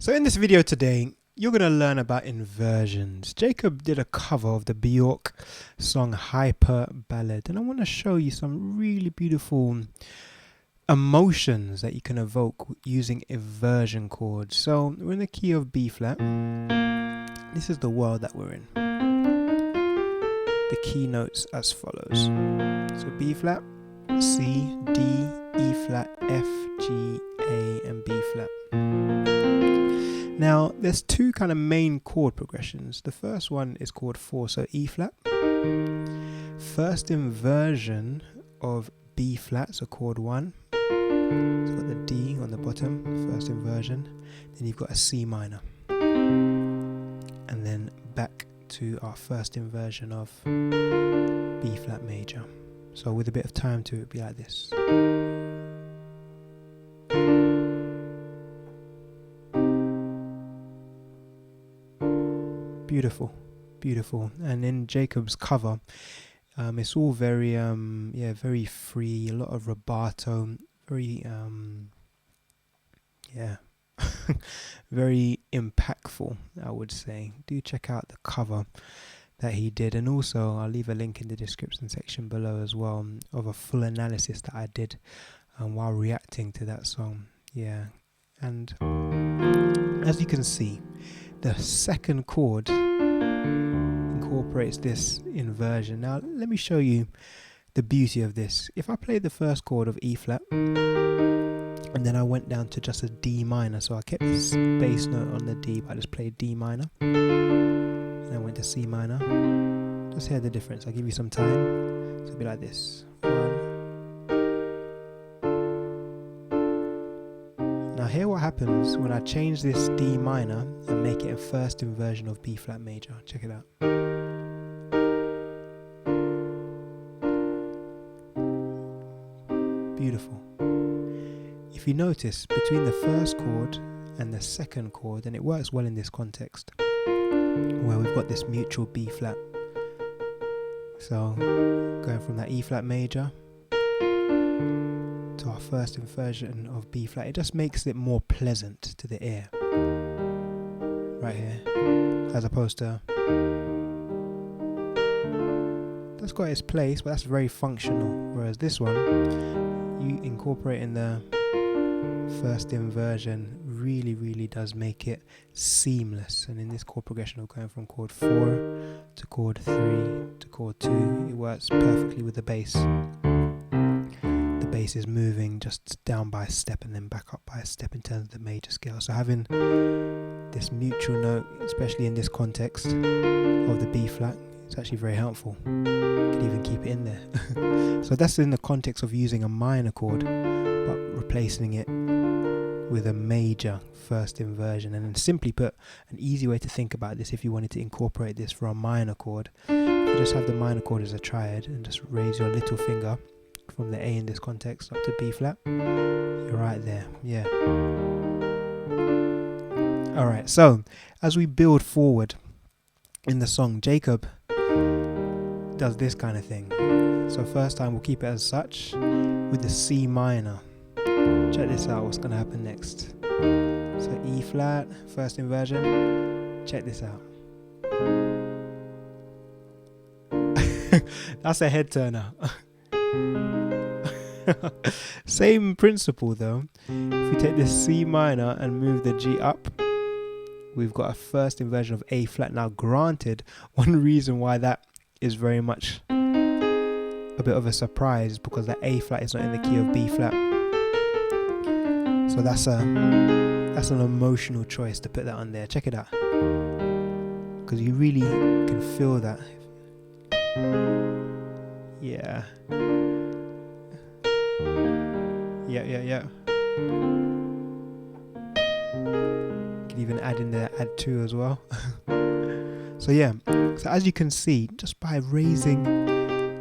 So in this video today, you're going to learn about inversions. Jacob did a cover of the Björk song Hyperballad, and I want to show you some really beautiful emotions that you can evoke using inversion chords. So we're in the key of B flat. This is the world that we're in. The key notes as follows. So B flat, C, D, E flat, F, G, A, and B flat. Now, there's two kind of main chord progressions. The first one is chord 4, so E flat. First inversion of B flat, so chord 1. So got the D on the bottom, first inversion. Then you've got a C minor. And then back to our first inversion of B flat major. So with a bit of time to it, it'd be like this. Beautiful, beautiful. And in Jacob's cover, it's all very, very free. A lot of rubato, very, very impactful, I would say. Do check out the cover that he did, and also I'll leave a link in the description section below as well of a full analysis that I did while reacting to that song. Yeah, and as you can see, the second chord incorporates this inversion. Now let me show you the beauty of this. If I play the first chord of E flat and then I went down to just a D minor, so I kept this bass note on the D, but I just played D minor and I went to C minor. Just hear the difference. I'll give you some time. So it'll be like this. 1. Now hear what happens when I change this D minor and make it a first inversion of B flat major. Check it out. Beautiful. If you notice, between the first chord and the second chord, and it works well in this context, where we've got this mutual B flat. So going from that E flat major to our first inversion of B flat, it just makes it more pleasant to the ear right here, as opposed to, that's got its place, but that's very functional, whereas this one, you incorporate in the first inversion, really does make it seamless. And in this chord progression of going from chord 4 to chord 3 to chord 2, it works perfectly with the bass. The bass is moving just down by a step and then back up by a step in terms of the major scale. So having this mutual note, especially in this context of the B flat, it's actually very helpful. You could even keep it in there. So that's in the context of using a minor chord but replacing it with a major first inversion. And then simply put, an easy way to think about this, if you wanted to incorporate this for a minor chord, you just have the minor chord as a triad and just raise your little finger from the A in this context up to B flat. You're right there. Yeah. Alright, so as we build forward in the song, Jacob does this kind of thing. So first time we'll keep it as such with the C minor. Check this out, what's going to happen next. So E flat, first inversion. Check this out. That's a head turner. Same principle though. If we take this C minor and move the G up, we've got a first inversion of A flat. Now granted, one reason why that is very much a bit of a surprise is because that A flat is not in the key of B flat. So that's an emotional choice to put that on there. Check it out, because you really can feel that. Yeah. Yeah. You can even add in there add 2 as well. So yeah, so as you can see, just by raising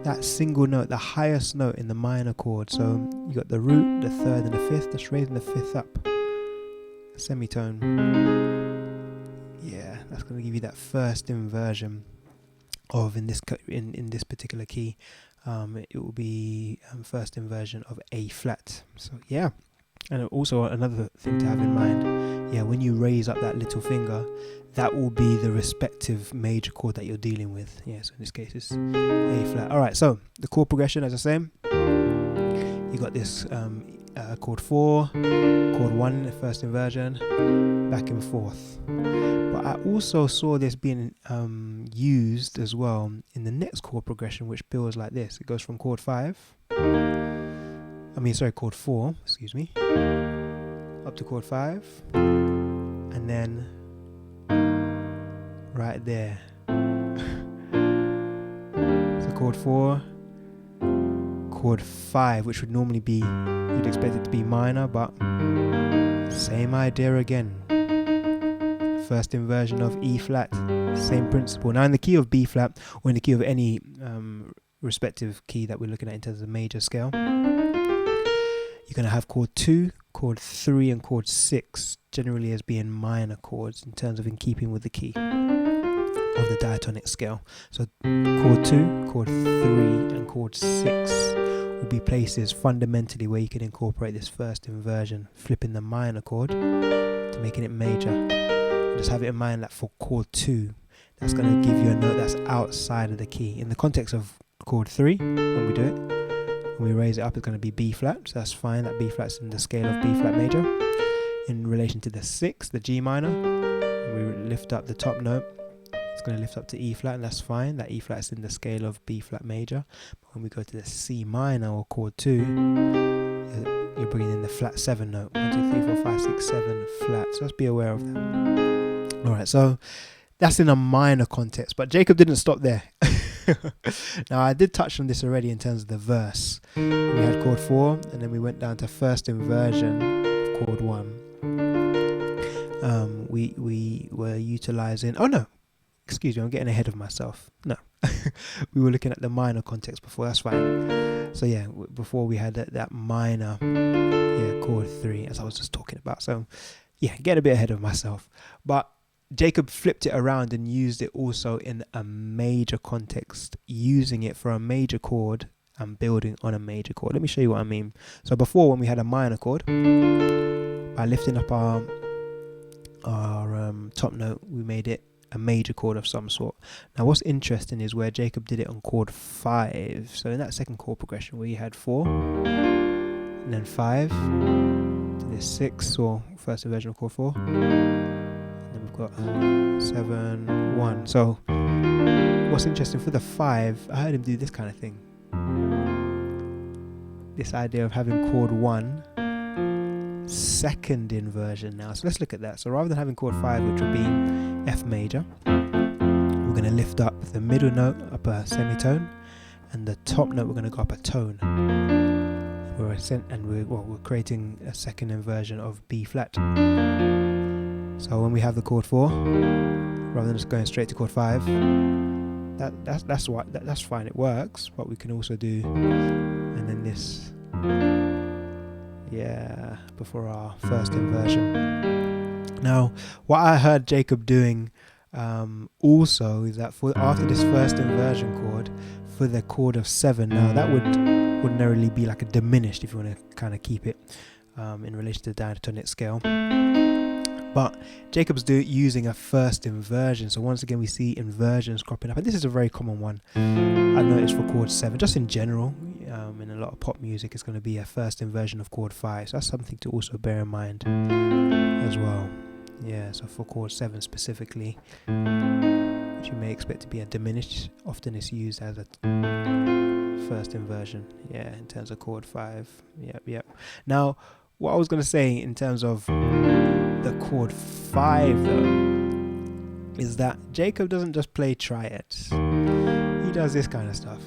that single note, the highest note in the minor chord, so you got the root, the third and the fifth, just raising the fifth up, semitone. Yeah, that's going to give you that first inversion of, in this particular key, it will be first inversion of A flat. So yeah, And also another thing to have in mind, when you raise up that little finger, that will be the respective major chord that you're dealing with. So in this case it's A flat. Alright, so the chord progression, as I say, you got this chord 4, chord 1, the first inversion, back and forth. But I also saw this being used as well in the next chord progression, which builds like this. It goes from chord 4, excuse me, up to chord 5, and then right there. So chord 4, chord 5, which would normally be, you'd expect it to be minor, but same idea again. First inversion of E flat, same principle. Now in the key of B flat, or in the key of any respective key that we're looking at in terms of the major scale, you're going to have chord 2, chord 3 and chord 6 generally as being minor chords in terms of in keeping with the key of the diatonic scale. So chord 2, chord 3 and chord 6 will be places fundamentally where you can incorporate this first inversion, flipping the minor chord to making it major. Just have it in mind that for chord 2, that's going to give you a note that's outside of the key. In the context of chord 3, when we do it, when we raise it up, it's going to be B flat, so that's fine. That B flat's in the scale of B flat major. In relation to the 6, the G minor, we lift up the top note, it's going to lift up to E flat, and that's fine. That E flat is in the scale of B flat major. But when we go to the C minor or chord 2, you're bringing in the flat 7 note. 1, 2, 3, 4, 5, 6, 7 flat. So let's be aware of that. Alright, so that's in a minor context, but Jacob didn't stop there. Now I did touch on this already in terms of the verse. We had chord 4, and then we went down to first inversion of chord 1. We were utilizing, I'm getting ahead of myself. No, we were looking at the minor context before, that's fine. So before we had that minor, chord 3, as I was just talking about. So get a bit ahead of myself. But Jacob flipped it around and used it also in a major context, using it for a major chord and building on a major chord. Let me show you what I mean. So before, when we had a minor chord, by lifting up our top note, we made it a major chord of some sort. Now what's interesting is where Jacob did it on chord 5. So in that second chord progression where you had 4 and then 5 to this 6, or first inversion of chord 4, and then we've got 7, 1. So what's interesting for the 5, I heard him do this kind of thing, this idea of having chord 1 second inversion now. So let's look at that. So rather than having chord 5, which would be F major, we're going to lift up the middle note up a semitone, and the top note we're going to go up a tone. We're creating a second inversion of B flat. So when we have the chord 4, rather than just going straight to chord 5, that's fine, it works. But we can also do, and then this, before our first inversion. Now, what I heard Jacob doing also is that for after this first inversion chord, for the chord of 7, now that would ordinarily be like a diminished, if you want to kind of keep it in relation to the diatonic scale. But Jacob's using a first inversion. So once again, we see inversions cropping up. And this is a very common one. I've noticed for chord 7, just in general, in a lot of pop music, it's going to be a first inversion of chord 5. So that's something to also bear in mind as well. So for chord 7 specifically, which you may expect to be a diminished, often it's used as a first inversion, in terms of chord 5. Now, what I was going to say in terms of the chord 5 though, is that Jacob doesn't just play triads. He does this kind of stuff.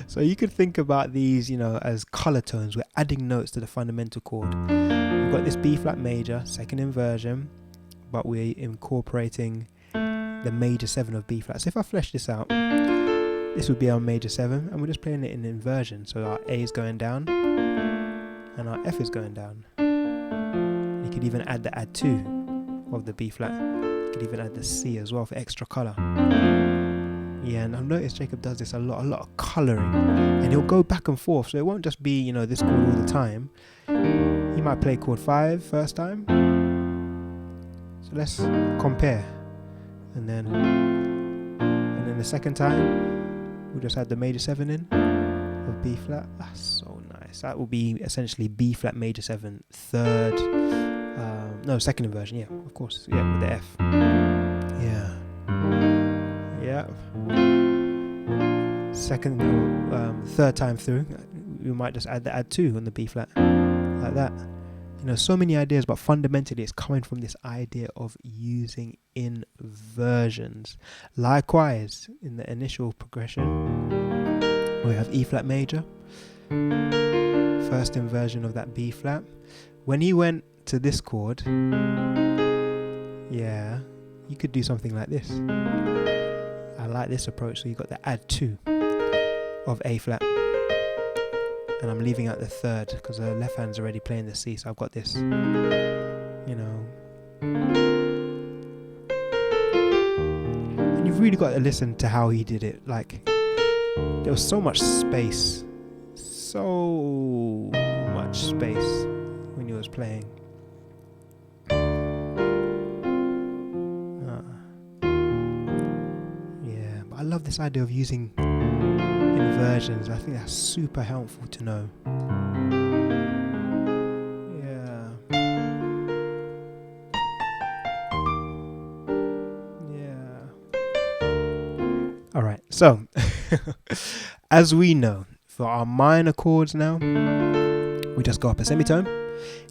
So you could think about these, as color tones. We're adding notes to the fundamental chord. We've got this B flat major, second inversion, but we're incorporating the major 7 of B flat. So if I flesh this out, this would be our major 7, and we're just playing it in inversion. So our A is going down, and our F is going down. You could even add the add 2 of the B flat. You could even add the C as well for extra colour. Yeah, and I've noticed Jacob does this a lot of colouring, and he'll go back and forth, so it won't just be, you know, this chord all the time. He might play chord 5 first time. So let's compare, and then the second time we'll just add the major 7 in of B flat. That's so nice. That will be essentially B flat major 7 third, no, second inversion. Yeah, of course. Yeah, with the F. Yeah. Yeah. Second, third time through, we might just add 2 on the B flat, like that. You know, so many ideas, but fundamentally it's coming from this idea of using inversions. Likewise, in the initial progression, we have E flat major, first inversion of that B flat. When he went to this chord, yeah, you could do something like this. I like this approach. So you got the add 2 of A flat, and I'm leaving out the third because the left hand's already playing the C, so I've got this, you know. And you've really got to listen to how he did it. Like, there was so much space when he was playing. Yeah, but I love this idea of using inversions. I think that's super helpful to know. Yeah. All right. So, as we know, for our minor chords now, we just go up a semitone.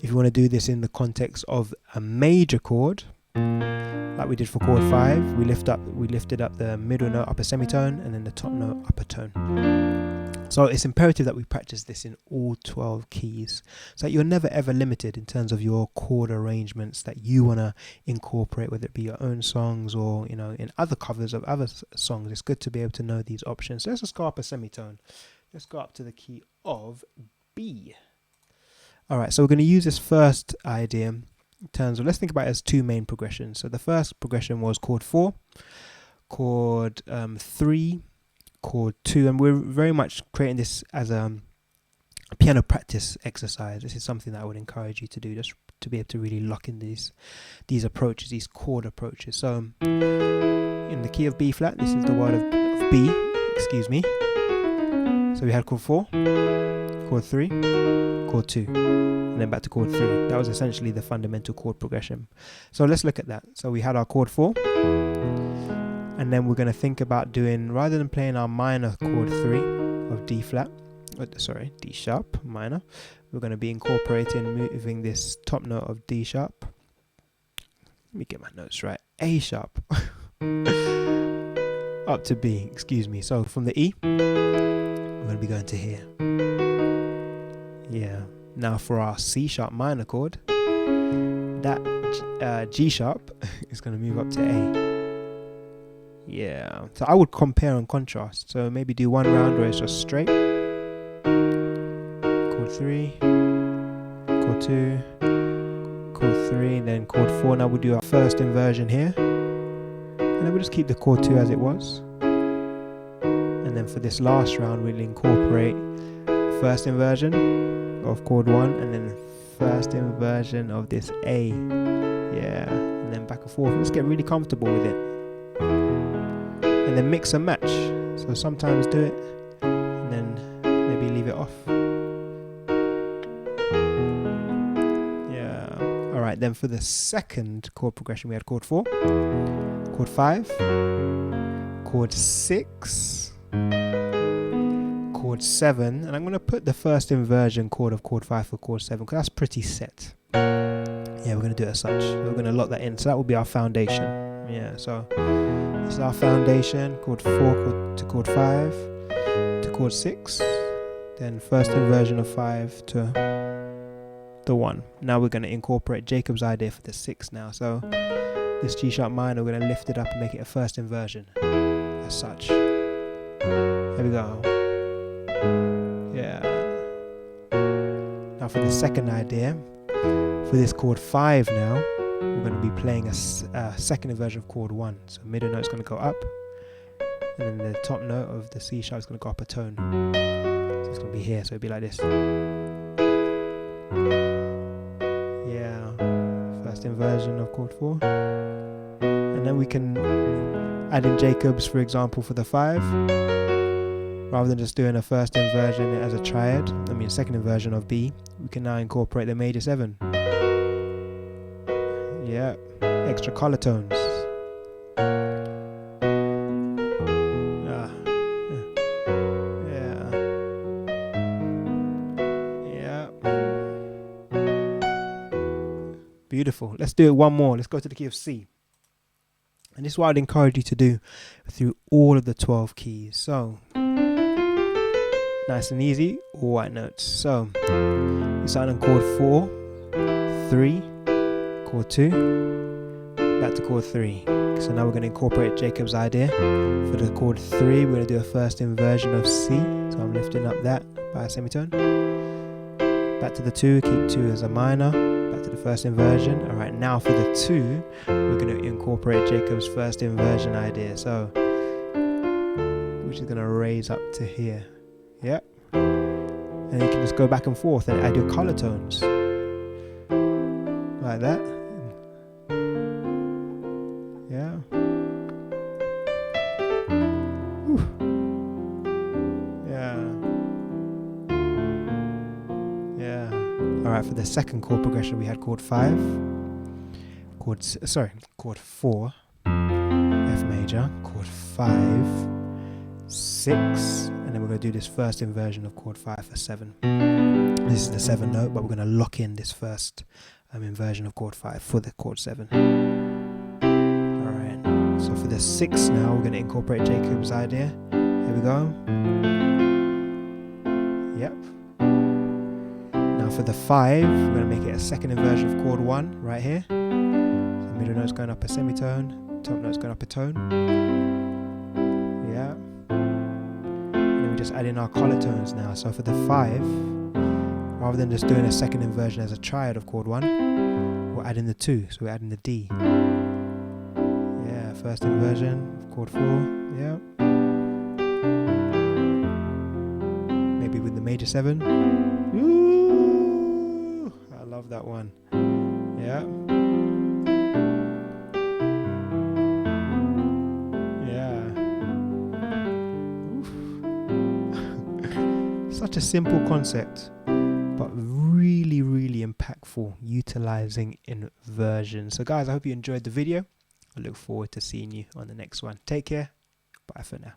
If you want to do this in the context of a major chord, like we did for chord 5, we lifted up the middle note up a semitone and then the top note up a tone. So it's imperative that we practice this in all 12 keys, so that you're never ever limited in terms of your chord arrangements that you want to incorporate, whether it be your own songs or, you know, in other covers of other songs. It's good to be able to know these options. So let's just go up a semitone. Let's go up to the key of B. All right, so we're going to use this first idea in terms of, let's think about it as 2 main progressions. So the first progression was chord 4, chord 3, chord 2, and we're very much creating this as a piano practice exercise. This is something that I would encourage you to do, just to be able to really lock in these approaches, these chord approaches. So in the key of B flat, this is the word of B, excuse me. So we had chord 4, chord 3, chord 2, and then back to chord 3. That was essentially the fundamental chord progression. So let's look at that. So we had our chord 4, and then we're going to think about doing, rather than playing our minor chord 3 of D flat, D sharp minor, we're going to be moving this top note of D sharp. Let me get my notes right. A sharp up to B, excuse me. So from the E, we're going to be going to here. Yeah. Now for our C sharp minor chord, that G sharp is going to move up to A. Yeah. So I would compare and contrast. So maybe do one round where it's just straight. Chord 3, chord 2, chord 3, then chord 4. Now we'll do our first inversion here. And then we'll just keep the chord 2 as it was. And then for this last round, we'll incorporate first inversion of chord 1 and then first inversion of this A. Yeah. And then back and forth. Let's get really comfortable with it. And then mix and match. So sometimes do it and then maybe leave it off. Yeah. Alright, then for the second chord progression, we had chord 4, chord 5, chord 6, chord 7, and I'm going to put the first inversion chord of chord 5 for chord 7 because that's pretty set. Yeah, we're going to do it as such. We're going to lock that in. So that will be our foundation. Yeah, so this is our foundation, chord 4 to chord 5 to chord 6, then first inversion of 5 to the 1. Now we're going to incorporate Jacob's idea for the 6 now. So this G sharp minor, we're going to lift it up and make it a first inversion as such. Here we go. Yeah. Now for the second idea, for this chord 5 now, we're going to be playing a second inversion of chord 1. So middle note's going to go up, and then the top note of the C sharp is going to go up a tone. So it's going to be here, so it'll be like this. Yeah, first inversion of chord 4. And then we can add in Jacobs, for example, for the 5. Rather than just doing a first inversion as a triad, second inversion of B, we can now incorporate the major 7. Yeah, extra color tones. Beautiful. Let's do it one more. Let's go to the key of C. And this is what I'd encourage you to do through all of the 12 keys. So, nice and easy, all white notes. So, you start on chord 4, 3, chord 2, back to chord 3. So now we're going to incorporate Jacob's idea. For the chord 3, we're going to do a first inversion of C. So I'm lifting up that by a semitone. Back to the 2, keep 2 as a minor. Back to the first inversion. Alright, now for the 2, we're going to incorporate Jacob's first inversion idea. So, which is going to raise up to here. Yep. And you can just go back and forth and add your color tones. Like that. Yeah. Whew. Yeah. Yeah. Alright, for the second chord progression we had chord 5. Chord 4. F major. Chord 5. 6. And then we're going to do this first inversion of chord 5 for 7. This is the 7 note, but we're going to lock in this first inversion of chord 5 for the chord 7. Alright, so for the 6 now, we're going to incorporate Jacob's idea. Here we go. Yep. Now for the 5, we're going to make it a second inversion of chord 1 right here. So the middle note's going up a semitone, top note's going up a tone. Yeah. Just add in our color tones now. So for the 5, rather than just doing a second inversion as a triad of chord 1, we'll add in the 2. So we're adding the D. Yeah, first inversion of chord 4. Yeah. Maybe with the major 7. Ooh, I love that one. Yeah. Such a simple concept, but really, really impactful, utilizing inversion. So guys, I hope you enjoyed the video. I look forward to seeing you on the next one. Take care. Bye for now.